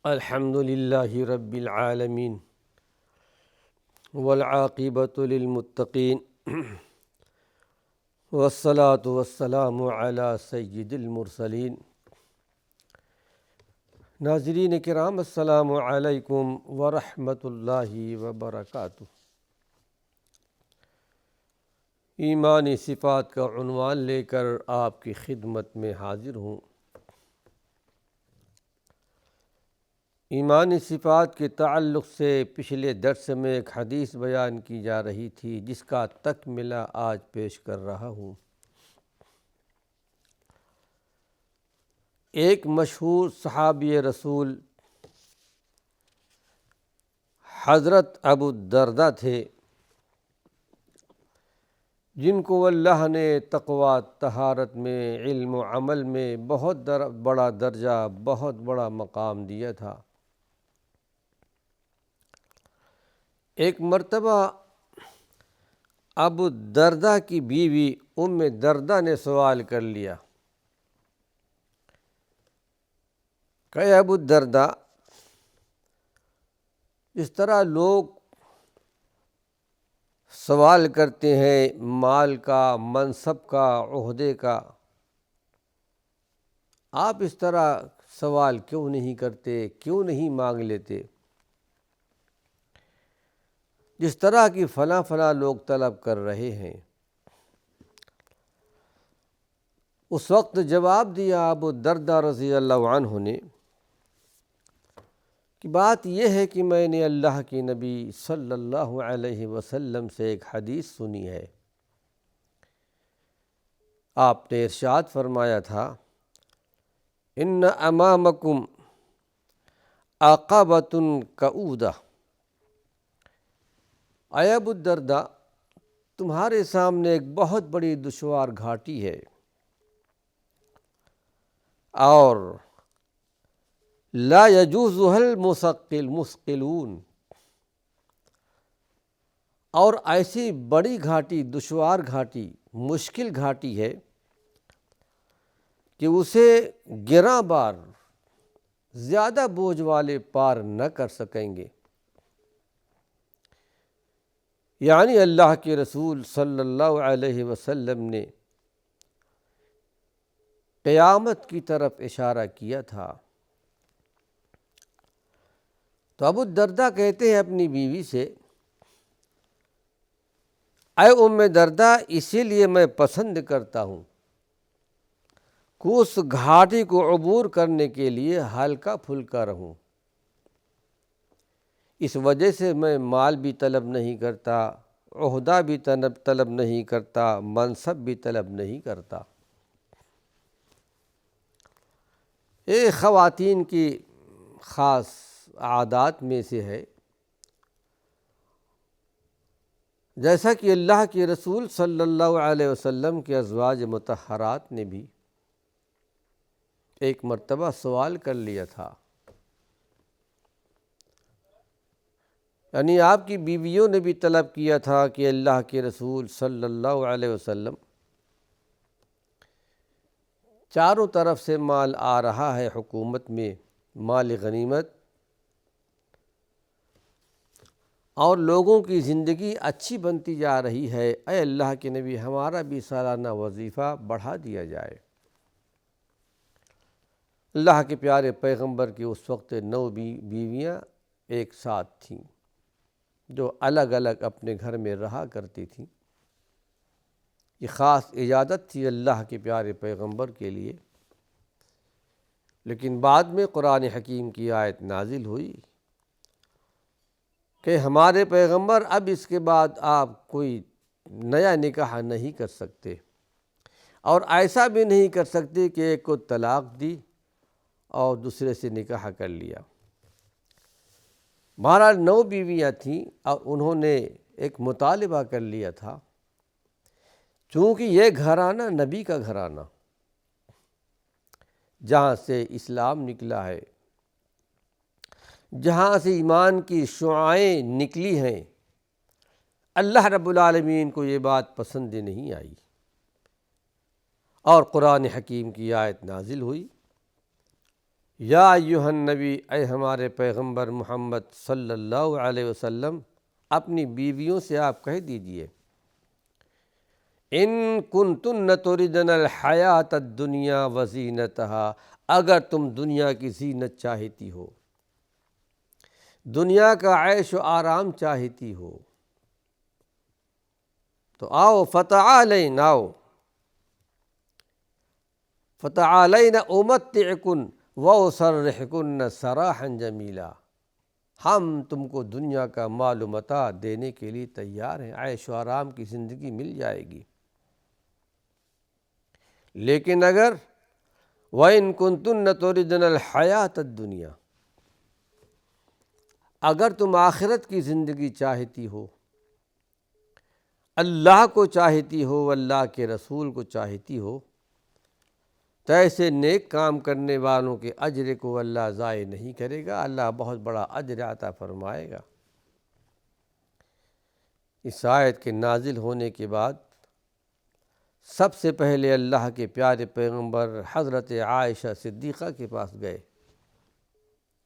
الحمد للہ رب العالمین والعاقبۃ للمتقین والصلاة والسلام علی سید المرسلین۔ ناظرین کرام، السلام علیکم ورحمۃ اللہ وبرکاتہ۔ ایمانی صفات کا عنوان لے کر آپ کی خدمت میں حاضر ہوں۔ ایمانی صفات کے تعلق سے پچھلے درس میں ایک حدیث بیان کی جا رہی تھی، جس کا تکملہ آج پیش کر رہا ہوں۔ ایک مشہور صحابی رسول حضرت ابو الدرداء تھے، جن کو اللہ نے تقویٰ، طہارت میں، علم و عمل میں بہت بڑا درجہ، بہت بڑا مقام دیا تھا۔ ایک مرتبہ ابو الدرداء کی بیوی ام درداء نے سوال کر لیا کہ ابو الدرداء، جس طرح لوگ سوال کرتے ہیں مال کا، منصب کا، عہدے کا، آپ اس طرح سوال کیوں نہیں کرتے، کیوں نہیں مانگ لیتے؟ جس طرح کی فلاں فلاں لوگ طلب کر رہے ہیں۔ اس وقت جواب دیا ابو الدرداء رضی اللہ عنہ نے کہ بات یہ ہے کہ میں نے اللہ کی نبی صلی اللہ علیہ وسلم سے ایک حدیث سنی ہے۔ آپ نے ارشاد فرمایا تھا، ان امامکم عقبۃ کؤودہ، اے ابو الدرداء، تمہارے سامنے ایک بہت بڑی دشوار گھاٹی ہے، اور لا یجوزها المثقلون، اور ایسی بڑی گھاٹی، دشوار گھاٹی، مشکل گھاٹی ہے کہ اسے گراں بار، زیادہ بوجھ والے پار نہ کر سکیں گے۔ یعنی اللہ کے رسول صلی اللہ علیہ وسلم نے قیامت کی طرف اشارہ کیا تھا۔ تو ابو الدرداء کہتے ہیں اپنی بیوی سے، اے ام درداء، اسی لیے میں پسند کرتا ہوں کہ اس گھاٹی کو عبور کرنے کے لیے ہلکا پھلکا رہوں۔ اس وجہ سے میں مال بھی طلب نہیں کرتا، عہدہ بھی طلب نہیں کرتا، منصب بھی طلب نہیں کرتا۔ یہ خواتین کی خاص عادات میں سے ہے، جیسا کہ اللہ کے رسول صلی اللہ علیہ وسلم کے ازواج مطہرات نے بھی ایک مرتبہ سوال کر لیا تھا۔ یعنی آپ کی بیویوں نے بھی طلب کیا تھا کہ اللہ کے رسول صلی اللہ علیہ وسلم، چاروں طرف سے مال آ رہا ہے، حکومت میں مال غنیمت، اور لوگوں کی زندگی اچھی بنتی جا رہی ہے، اے اللہ کے نبی، ہمارا بھی سالانہ وظیفہ بڑھا دیا جائے۔ اللہ کے پیارے پیغمبر کی اس وقت 9 بیویاں ایک ساتھ تھیں، جو الگ الگ اپنے گھر میں رہا کرتی تھیں۔ یہ خاص اجازت تھی اللہ کے پیارے پیغمبر کے لیے، لیکن بعد میں قرآن حکیم کی آیت نازل ہوئی کہ ہمارے پیغمبر، اب اس کے بعد آپ کوئی نیا نکاح نہیں کر سکتے، اور ایسا بھی نہیں کر سکتے کہ ایک کو طلاق دی اور دوسرے سے نکاح کر لیا۔ بہرحال 9 بیویاں تھیں، اور انہوں نے ایک مطالبہ کر لیا تھا، چونکہ یہ گھرانہ نبی کا گھرانہ، جہاں سے اسلام نکلا ہے، جہاں سے ایمان کی شعاعیں نکلی ہیں، اللہ رب العالمین کو یہ بات پسند نہیں آئی، اور قرآن حکیم کی آیت نازل ہوئی، یا ایھا النبی، اے ہمارے پیغمبر محمد صلی اللہ علیہ وسلم، اپنی بیویوں سے آپ کہہ دیجئے، ان کنتن تردن الحیات الدنیا وزینتہا، اگر تم دنیا کی زینت چاہتی ہو، دنیا کا عیش و آرام چاہتی ہو، تو آؤ فتعالین، فتعالین امتعکن واسرحکن سراحا جمیلا، ہم تم کو دنیا کا مال و متاع دینے کے لیے تیار ہیں، عیش و آرام کی زندگی مل جائے گی، لیکن اگر وَإِن كُنتُنَّ تُرِدْنَ الْحَيَاةَ الدُّنْيَا، اگر تم آخرت کی زندگی چاہتی ہو، اللہ کو چاہتی ہو، اللہ کے رسول کو چاہتی ہو، تو ایسے نیک کام کرنے والوں کے اجر کو اللہ ضائع نہیں کرے گا، اللہ بہت بڑا اجر عطا فرمائے گا۔ اس آیت کے نازل ہونے کے بعد سب سے پہلے اللہ کے پیارے پیغمبر حضرت عائشہ صدیقہ کے پاس گئے،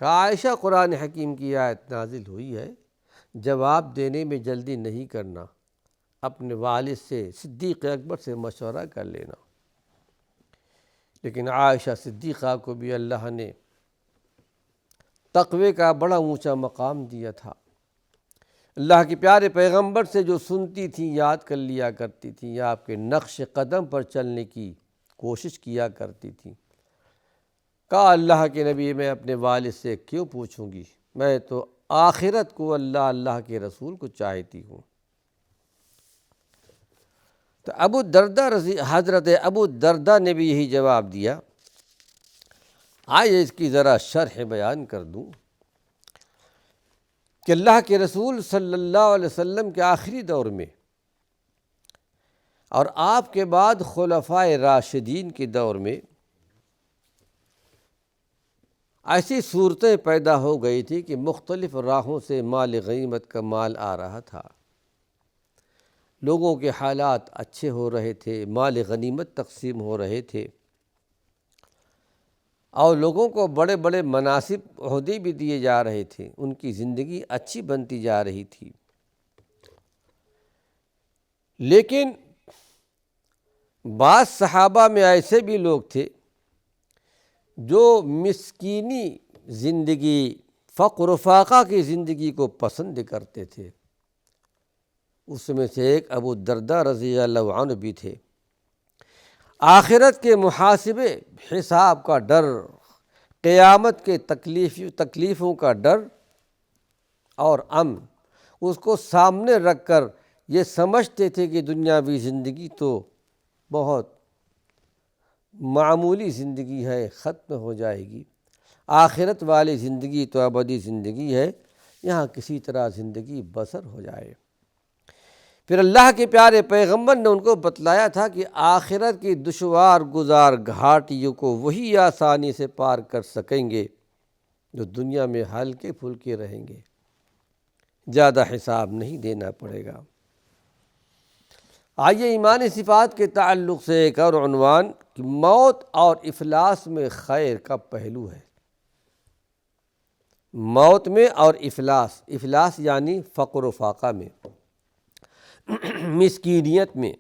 کہا عائشہ، قرآن حکیم کی آیت نازل ہوئی ہے، جواب دینے میں جلدی نہیں کرنا، اپنے والد سے صدیق اکبر سے مشورہ کر لینا۔ لیکن عائشہ صدیقہ کو بھی اللہ نے تقوی کا بڑا اونچا مقام دیا تھا، اللہ کے پیارے پیغمبر سے جو سنتی تھیں یاد کر لیا کرتی تھیں، یا آپ کے نقش قدم پر چلنے کی کوشش کیا کرتی تھیں۔ کہا اللہ کے نبی، میں اپنے والد سے کیوں پوچھوں گی، میں تو آخرت کو، اللہ کے رسول کو چاہتی ہوں۔ تو حضرت ابو الدرداء نے بھی یہی جواب دیا۔ آئیے اس کی ذرا شرح بیان کر دوں کہ اللہ کے رسول صلی اللہ علیہ وسلم کے آخری دور میں اور آپ کے بعد خلفائے راشدین کے دور میں ایسی صورتیں پیدا ہو گئی تھی کہ مختلف راہوں سے مال غنیمت کا مال آ رہا تھا، لوگوں کے حالات اچھے ہو رہے تھے، مال غنیمت تقسیم ہو رہے تھے، اور لوگوں کو بڑے بڑے مناصب عہدے بھی دیے جا رہے تھے، ان کی زندگی اچھی بنتی جا رہی تھی۔ لیکن بعض صحابہ میں ایسے بھی لوگ تھے جو مسکینی زندگی، فقر و فاقہ کی زندگی کو پسند کرتے تھے، اس میں سے ایک ابو الدرداء رضی اللہ عنہ بھی تھے۔ آخرت کے محاسبے، حساب کا ڈر، قیامت کے تکلیفوں کا ڈر اور امن، اس کو سامنے رکھ کر یہ سمجھتے تھے کہ دنیاوی زندگی تو بہت معمولی زندگی ہے، ختم ہو جائے گی، آخرت والی زندگی تو ابدی زندگی ہے، یہاں کسی طرح زندگی بسر ہو جائے۔ پھر اللہ کے پیارے پیغمبر نے ان کو بتلایا تھا کہ آخرت کی دشوار گزار گھاٹیوں کو وہی آسانی سے پار کر سکیں گے جو دنیا میں ہلکے پھلکے رہیں گے، زیادہ حساب نہیں دینا پڑے گا۔ آئیے ایمانی صفات کے تعلق سے ایک اور عنوان کہ موت اور افلاس میں خیر کا پہلو ہے۔ موت میں اور افلاس یعنی فقر و فاقہ میں، مسکینیت میں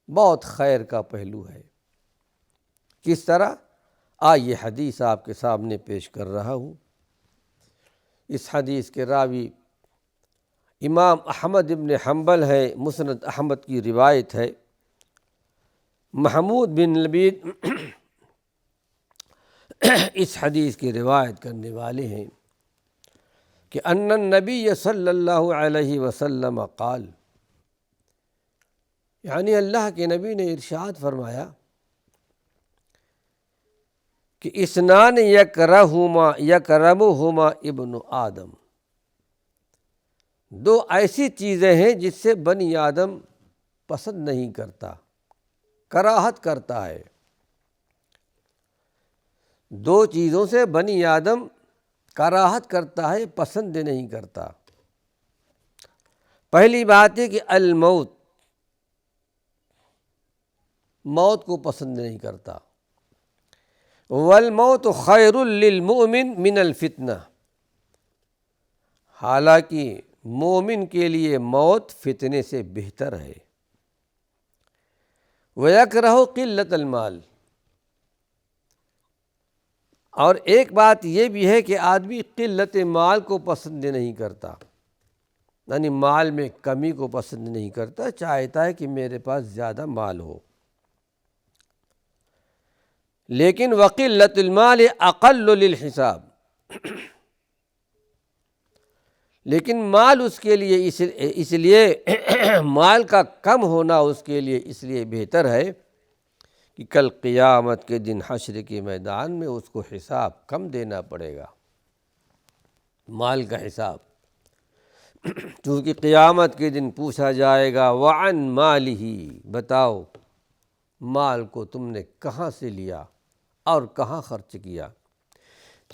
بہت خیر کا پہلو ہے۔ کس طرح؟ آئیے حدیث آپ کے سامنے پیش کر رہا ہوں۔ اس حدیث کے راوی امام احمد بن حنبل ہے، مسند احمد کی روایت ہے، محمود بن لبید اس حدیث کی روایت کرنے والے ہیں کہ ان النبی صلی اللہ علیہ وسلم قال، یعنی اللہ کے نبی نے ارشاد فرمایا کہ اثنان یکرمہما ابن آدم، دو ایسی چیزیں ہیں جس سے بنی آدم پسند نہیں کرتا، کراہت کرتا ہے۔ دو چیزوں سے بنی آدم کراہت کرتا ہے، پسند نہیں کرتا۔ پہلی بات ہے کہ الموت، موت کو پسند نہیں کرتا۔ والموت خیر للمؤمن من الفتنہ، حالانکہ مومن کے لیے موت فتنے سے بہتر ہے۔ وَيَكْرَهُ قِلَّةَ المال، اور ایک بات یہ بھی ہے کہ آدمی قلت مال کو پسند نہیں کرتا، یعنی مال میں کمی کو پسند نہیں کرتا، چاہتا ہے کہ میرے پاس زیادہ مال ہو۔ لیکن وقلت المال اقل للحساب، لیکن مال اس کے لیے اس لیے مال کا کم ہونا اس کے لیے اس لیے بہتر ہے کہ کل قیامت کے دن حشر کے میدان میں اس کو حساب کم دینا پڑے گا، مال کا حساب، کیونکہ قیامت کے دن پوچھا جائے گا وعن مالہ، بتاؤ مال کو تم نے کہاں سے لیا اور کہاں خرچ کیا،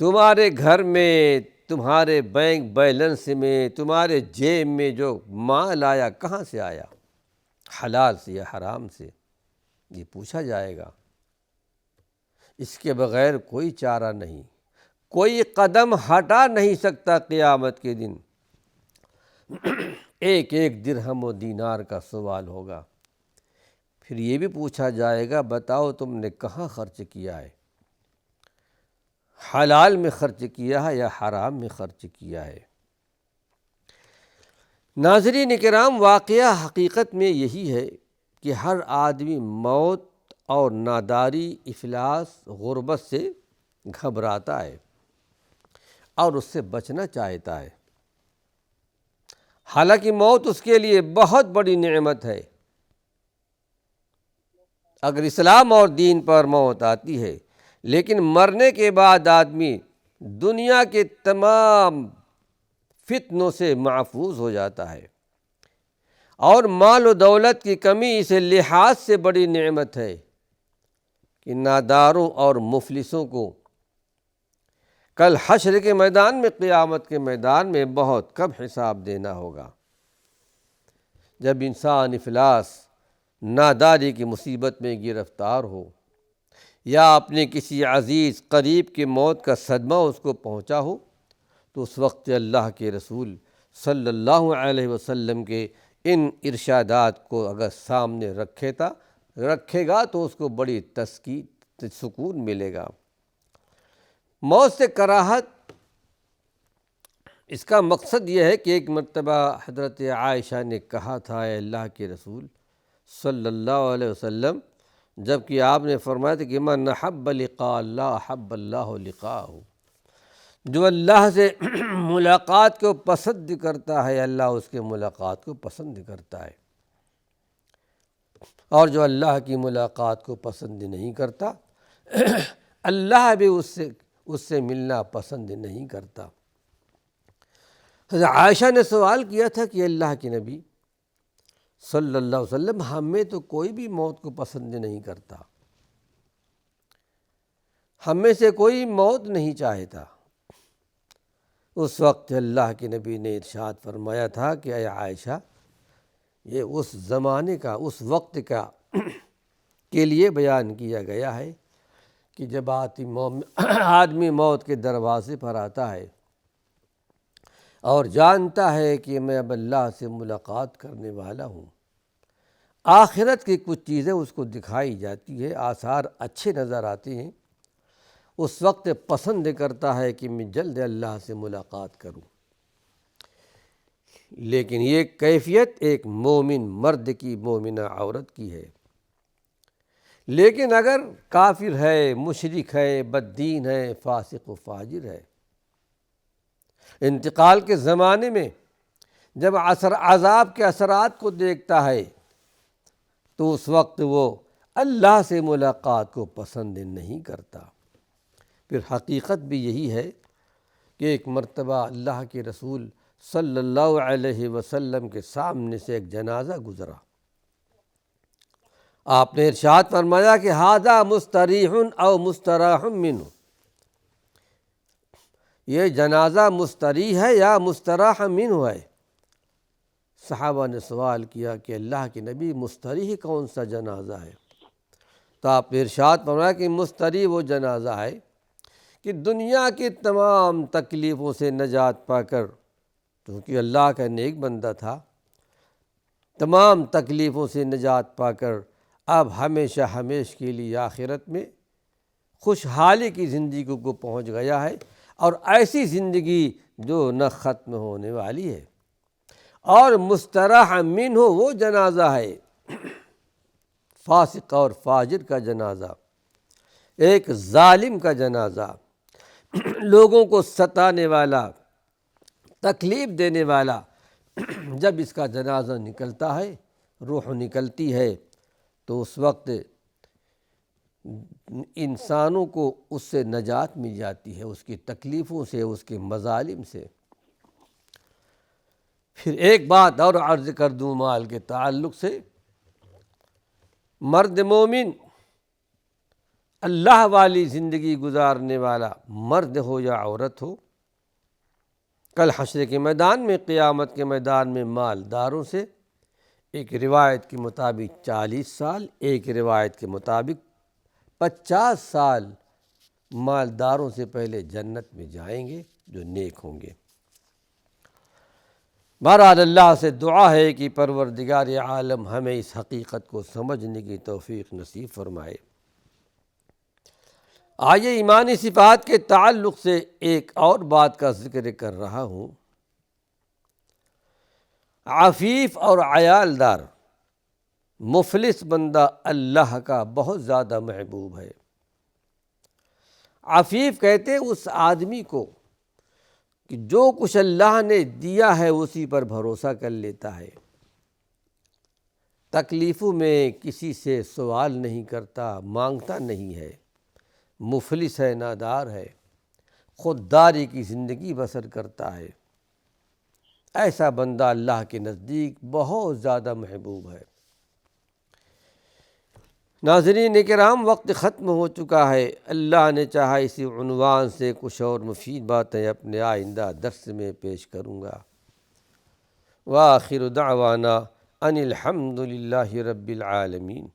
تمہارے گھر میں، تمہارے بینک بیلنس میں، تمہارے جیب میں جو مال آیا کہاں سے آیا، حلال سے یا حرام سے، یہ پوچھا جائے گا۔ اس کے بغیر کوئی چارہ نہیں، کوئی قدم ہٹا نہیں سکتا قیامت کے دن۔ ایک ایک درہم و دینار کا سوال ہوگا۔ پھر یہ بھی پوچھا جائے گا بتاؤ تم نے کہاں خرچ کیا ہے، حلال میں خرچ کیا ہے یا حرام میں خرچ کیا ہے۔ ناظرین کرام، واقعہ حقیقت میں یہی ہے کہ ہر آدمی موت اور ناداری، افلاس، غربت سے گھبراتا ہے اور اس سے بچنا چاہتا ہے، حالانکہ موت اس کے لیے بہت بڑی نعمت ہے۔ اگر اسلام اور دین پر موت آتی ہے، لیکن مرنے کے بعد آدمی دنیا کے تمام فتنوں سے محفوظ ہو جاتا ہے، اور مال و دولت کی کمی اس لحاظ سے بڑی نعمت ہے کہ ناداروں اور مفلسوں کو کل حشر کے میدان میں، قیامت کے میدان میں بہت کم حساب دینا ہوگا۔ جب انسان افلاس، ناداری کی مصیبت میں گرفتار ہو، یا اپنے کسی عزیز قریب کی موت کا صدمہ اس کو پہنچا ہو، تو اس وقت اللہ کے رسول صلی اللہ علیہ وسلم کے ان ارشادات کو اگر سامنے رکھے گا تو اس کو بڑی تسکین، سکون ملے گا۔ موت سے کراہت، اس کا مقصد یہ ہے کہ ایک مرتبہ حضرت عائشہ نے کہا تھا اے اللہ کے رسول صلی اللہ علیہ وسلم، جب کہ آپ نے فرمایا تھا کہ من احب لقاء اللہ احب اللہ لقاءہ، جو اللہ سے ملاقات کو پسند کرتا ہے اللہ اس کے ملاقات کو پسند کرتا ہے، اور جو اللہ کی ملاقات کو پسند نہیں کرتا اللہ بھی اس سے ملنا پسند نہیں کرتا۔ حضرت عائشہ نے سوال کیا تھا کہ اللہ کے نبی صلی اللہ علیہ وسلم، ہمیں تو کوئی بھی موت کو پسند نہیں کرتا، ہم میں سے کوئی موت نہیں چاہتا۔ اس وقت اللہ کے نبی نے ارشاد فرمایا تھا کہ اے عائشہ، یہ اس زمانے کا، اس وقت کا کے لیے بیان کیا گیا ہے کہ جب آدمی موت کے دروازے پر آتا ہے اور جانتا ہے کہ میں اب اللہ سے ملاقات کرنے والا ہوں، آخرت کی کچھ چیزیں اس کو دکھائی جاتی ہے، آثار اچھے نظر آتے ہیں، اس وقت پسند کرتا ہے کہ میں جلد اللہ سے ملاقات کروں۔ لیکن یہ کیفیت ایک مومن مرد کی، مومنہ عورت کی ہے۔ لیکن اگر کافر ہے، مشرک ہے، بد دین ہے، فاسق و فاجر ہے، انتقال کے زمانے میں جب عذاب کے اثرات کو دیکھتا ہے تو اس وقت وہ اللہ سے ملاقات کو پسند نہیں کرتا۔ پھر حقیقت بھی یہی ہے کہ ایک مرتبہ اللہ کے رسول صلی اللہ علیہ وسلم کے سامنے سے ایک جنازہ گزرا، آپ نے ارشاد فرمایا کہ ھذا مستریح او مستراح منہ، یہ جنازہ مستریح ہے یا مستراح منہ ہے۔ صحابہ نے سوال کیا کہ اللہ کے نبی، مستریح کون سا جنازہ ہے؟ تو آپ نے ارشاد فرمایا کہ مستری وہ جنازہ ہے کہ دنیا کی تمام تکلیفوں سے نجات پا کر، کیونکہ اللہ کا نیک بندہ تھا، تمام تکلیفوں سے نجات پا کر اب ہمیشہ ہمیشہ کے لیے آخرت میں خوشحالی کی زندگی کو پہنچ گیا ہے، اور ایسی زندگی جو نہ ختم ہونے والی ہے۔ اور مستراح منہ وہ جنازہ ہے، فاسق اور فاجر کا جنازہ، ایک ظالم کا جنازہ، لوگوں کو ستانے والا، تکلیف دینے والا، جب اس کا جنازہ نکلتا ہے، روح نکلتی ہے، تو اس وقت انسانوں کو اس سے نجات مل جاتی ہے، اس کی تکلیفوں سے، اس کے مظالم سے۔ پھر ایک بات اور عرض کر دوں مال کے تعلق سے، مرد مومن اللہ والی زندگی گزارنے والا، مرد ہو یا عورت ہو، کل حشر کے میدان میں، قیامت کے میدان میں مالداروں سے ایک روایت کے مطابق 40 سال، ایک روایت کے مطابق 50 سال مالداروں سے پہلے جنت میں جائیں گے جو نیک ہوں گے۔ بہرحال اللہ سے دعا ہے کہ پروردگار عالم ہمیں اس حقیقت کو سمجھنے کی توفیق نصیب فرمائے۔ آئیے ایمانی صفات کے تعلق سے ایک اور بات کا ذکر کر رہا ہوں۔ عفیف اور عیالدار مفلس بندہ اللہ کا بہت زیادہ محبوب ہے۔ عفیف کہتے اس آدمی کو کہ جو کچھ اللہ نے دیا ہے اسی پر بھروسہ کر لیتا ہے، تکلیفوں میں کسی سے سوال نہیں کرتا، مانگتا نہیں ہے، مفلس ہے، نادار ہے، خودداری کی زندگی بسر کرتا ہے، ایسا بندہ اللہ کے نزدیک بہت زیادہ محبوب ہے۔ ناظرین کرام، وقت ختم ہو چکا ہے، اللہ نے چاہا اسی عنوان سے کچھ اور مفید باتیں اپنے آئندہ درس میں پیش کروں گا۔ وآخر دعوانا ان الحمد للہ رب العالمین۔